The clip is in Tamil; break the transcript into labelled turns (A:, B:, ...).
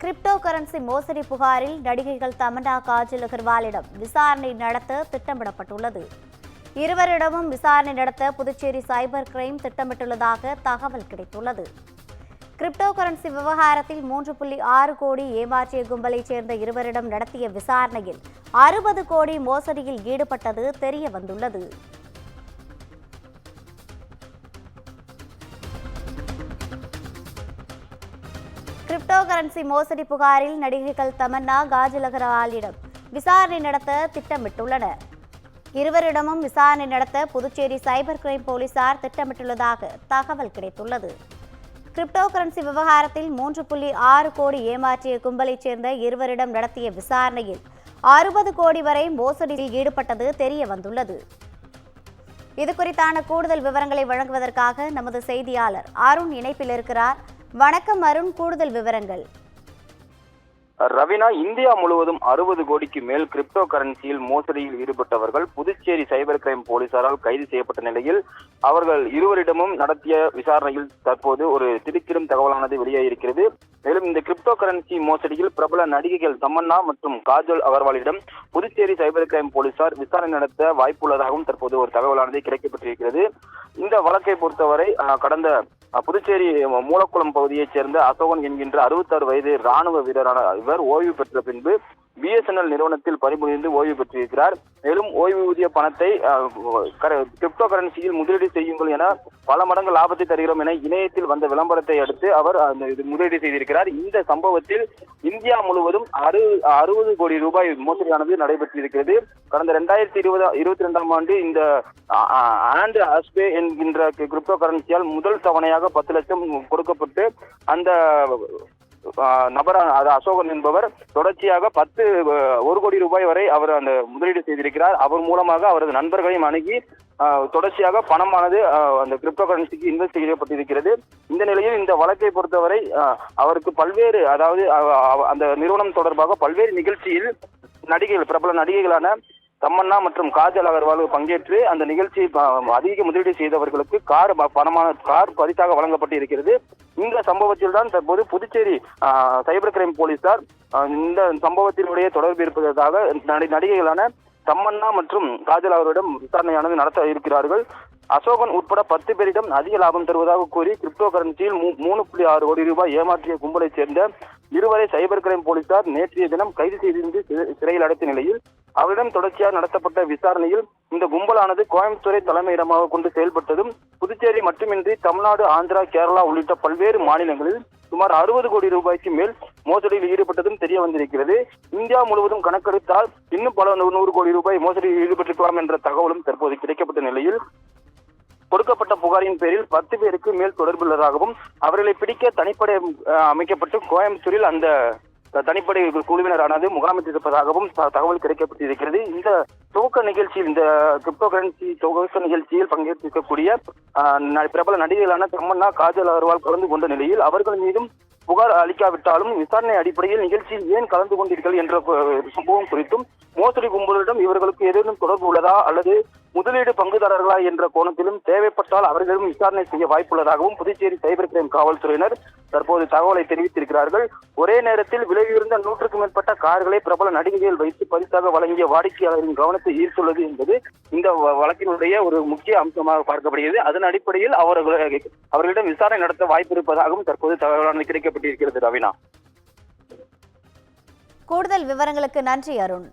A: கிரிப்டோ கரன்சி மோசடி புகாரில் நடிகைகள் தமன்னா, காஜல் அகர்வாலிடம் விசாரணை நடத்த திட்டமிடப்பட்டுள்ளது. இருவரிடமும் விசாரணை நடத்த புதுச்சேரி சைபர் கிரைம் திட்டமிட்டுள்ளதாக தகவல் கிடைத்துள்ளது. கிரிப்டோ கரன்சி விவகாரத்தில் 3.6 கோடி ஏமாற்றிய கும்பலைச் சேர்ந்த இருவரிடம் நடத்திய விசாரணையில் 60 கோடி மோசடியில் ஈடுபட்டது தெரிய வந்துள்ளது. கிரிப்டோ கரன்சி மோசடி புகாரில் நடிகைகள் தமன்னா, காஜல் அகர்வாலிடம் விசாரணை நடத்த திட்டமிட்டுள்ளனர். இருவரிடமும் விசாரணை நடத்த புதுச்சேரி சைபர் கிரைம் போலீசார் திட்டமிட்டுள்ளதாக தகவல் கிடைத்துள்ளது. கிரிப்டோ கரன்சி விவகாரத்தில் 3.6 கோடி ஏமாற்றிய கும்பலைச் சேர்ந்த இருவரிடம் நடத்திய விசாரணையில் 60 கோடி வரை மோசடியில் ஈடுபட்டது தெரிய வந்துள்ளது. இதுகுறித்தான கூடுதல் விவரங்களை வழங்குவதற்காக நமது செய்தியாளர் அருண் இணைப்பில் இருக்கிறார். வணக்கம் அருண், கூடுதல் விவரங்கள்.
B: ரவீனா, இந்தியா முழுவதும் 60 கோடிக்கு மேல் கிரிப்டோ கரன்சியில் மோசடியில் ஈடுபட்டவர்கள் புதுச்சேரி சைபர் கிரைம் போலீசாரால் கைது செய்யப்பட்ட நிலையில் அவர்கள் இருவரிடமும் நடத்திய விசாரணையில் தற்போது ஒரு திடுக்கிடும் தகவலானது வெளியாகியிருக்கிறது. மேலும் இந்த கிரிப்டோ கரன்சி மோசடியில் பிரபல நடிகைகள் தமன்னா மற்றும் காஜல் அகர்வாலிடம் புதுச்சேரி சைபர் கிரைம் போலீசார் விசாரணை நடத்த வாய்ப்புள்ளதாகவும் தற்போது ஒரு தகவலானது கிடைக்கப்பட்டிருக்கிறது. இந்த வழக்கை பொறுத்தவரை கடந்த புதுச்சேரி மூலக்குளம் பகுதியைச் சேர்ந்த அசோகன் என்கின்ற 66 வயது ராணுவ வீரரான இவர் ஓய்வு பெற்ற பின்பு BSNL நிறுவனத்தில் பணிபுரிந்து ஓய்வு பெற்றிருக்கிறார். மேலும் ஓய்வூதிய பணத்தை கிரிப்டோ கரன்சியில் முதலீடு செய்யுங்கள் என பல மடங்கு லாபத்தை தருகிறோம் என இணையத்தில் வந்த விளம்பரத்தை அடுத்து அவர் முதலீடு செய்திருக்கிறார். இந்த சம்பவத்தில் இந்தியா முழுவதும் 60 கோடி ரூபாய் மோசடியானது நடைபெற்றிருக்கிறது. கடந்த 2022ஆம் ஆண்டு இந்த ஆண்ட் ஆஸ்பே என்கின்ற கிரிப்டோ கரன்சியால் முதல் தவணையாக 10 லட்சம் கொடுக்கப்பட்டு அந்த நபர் அசோகன் என்பவர் தொடர்ச்சியாக 1 கோடி ரூபாய் வரை அவர் அந்த முதலீடு செய்திருக்கிறார். அவர் மூலமாக அவரது நண்பர்களையும் அணுகி தொடர்ச்சியாக பணமானது அந்த கிரிப்டோ கரன்சிக்கு இன்வெஸ்ட் செய்யப்பட்டிருக்கிறது. இந்த நிலையில் இந்த வழக்கை பொறுத்தவரை அவருக்கு பல்வேறு அந்த நிறுவனம் தொடர்பாக பல்வேறு நிகழ்ச்சியில் பிரபல நடிகைகளான தமன்னா மற்றும் காஜல் அகர்வால் பங்கேற்று அந்த நிகழ்ச்சி அதிக முதலீடு செய்தவர்களுக்கு கார் பரிசாக வழங்கப்பட்டு இருக்கிறது. இந்த சம்பவத்தில் தான் தற்போது புதுச்சேரி சைபர் கிரைம் போலீசார் இந்த சம்பவத்தினுடைய தொடர்பு இருப்பதாக நடிகைகளான தமன்னா மற்றும் காஜல் அவர்களிடம் விசாரணையானது நடத்த இருக்கிறார்கள். அசோகன் உட்பட 10 பேரிடம் அதிக லாபம் தருவதாக கூறி கிரிப்டோ கரன்சியில் 3.6 கோடி ரூபாய் ஏமாற்றிய கும்பலைச் சேர்ந்த இருவரை சைபர் கிரைம் போலீசார் நேற்றைய தினம் கைது செய்திருந்து சிறையில் அடைத்த நிலையில் அவரிடம் தொடர்ச்சியாக நடத்தப்பட்ட விசாரணையில் இந்த கும்பலானது கோயம்புத்தூரை தலைமையிடமாக கொண்டு செயல்பட்டதும் புதுச்சேரி மட்டுமின்றி தமிழ்நாடு, ஆந்திரா, கேரளா உள்ளிட்ட பல்வேறு மாநிலங்களில் சுமார் 60 கோடி ரூபாய்க்கு மேல் மோசடியில் ஈடுபட்டதும் தெரிய வந்திருக்கிறது. இந்தியா முழுவதும் கணக்கெடுத்தால் இன்னும் பல 100 கோடி ரூபாய் மோசடியில் ஈடுபட்டிருக்கலாம் என்ற தகவலும் தற்போது கிடைக்கப்பட்ட நிலையில் கொடுக்கப்பட்ட புகாரின் பேரில் 10 பேருக்கு மேல் தொடர்புள்ளதாகவும் அவர்களை பிடிக்க தனிப்படை அமைக்கப்பட்டு கோயம்புத்தூரில் அந்த தனிப்படை குழுவினரானது முகாமிட்டிருப்பதாகவும் தகவல் கிடைக்கப்பட்டிருக்கிறது. இந்த துவக்க நிகழ்ச்சியில், இந்த கிரிப்டோ கரன்சி துவக்க நிகழ்ச்சியில் பங்கேற்றிருக்கக்கூடிய பிரபல நடிகைகளான தமன்னா, காஜல் அகர்வால் கலந்து கொண்ட நிலையில் அவர்கள் மீதும் புகார் அளிக்காவிட்டாலும் விசாரணை அடிப்படையில் நிகழ்ச்சியில் ஏன் கலந்து கொண்டீர்கள் என்ற சம்பவம் குறித்தும் மோசடி கும்பலிடம் இவர்களுக்கு ஏதேனும் தொடர்பு உள்ளதா அல்லது முதலீடு பங்குதாரர்களா என்ற கோணத்திலும் தேவைப்பட்டால் அவர்களிடம் விசாரணை செய்ய வாய்ப்புள்ளதாகவும் புதுச்சேரி சைபர் கிரைம் காவல்துறையினர் தற்போது தகவலை தெரிவித்திருக்கிறார்கள். ஒரே நேரத்தில் விலையுயர்ந்த 100க்கும் மேற்பட்ட கார்களை பிரபல நடிகைகள் வைத்து பரிசாக வழங்கிய வாடிக்கையாளரின் கவனத்தை ஈர்த்துள்ளது என்பது இந்த வழக்கினுடைய ஒரு முக்கிய அம்சமாக பார்க்கப்படுகிறது. அதன் அடிப்படையில் அவர்களிடம் விசாரணை நடத்த வாய்ப்பு இருப்பதாகவும் தற்போது தகவலானது கிடைக்கப்பட்டிருக்கிறது. ரவீனா,
A: கூடுதல் விவரங்களுக்கு நன்றி அருண்.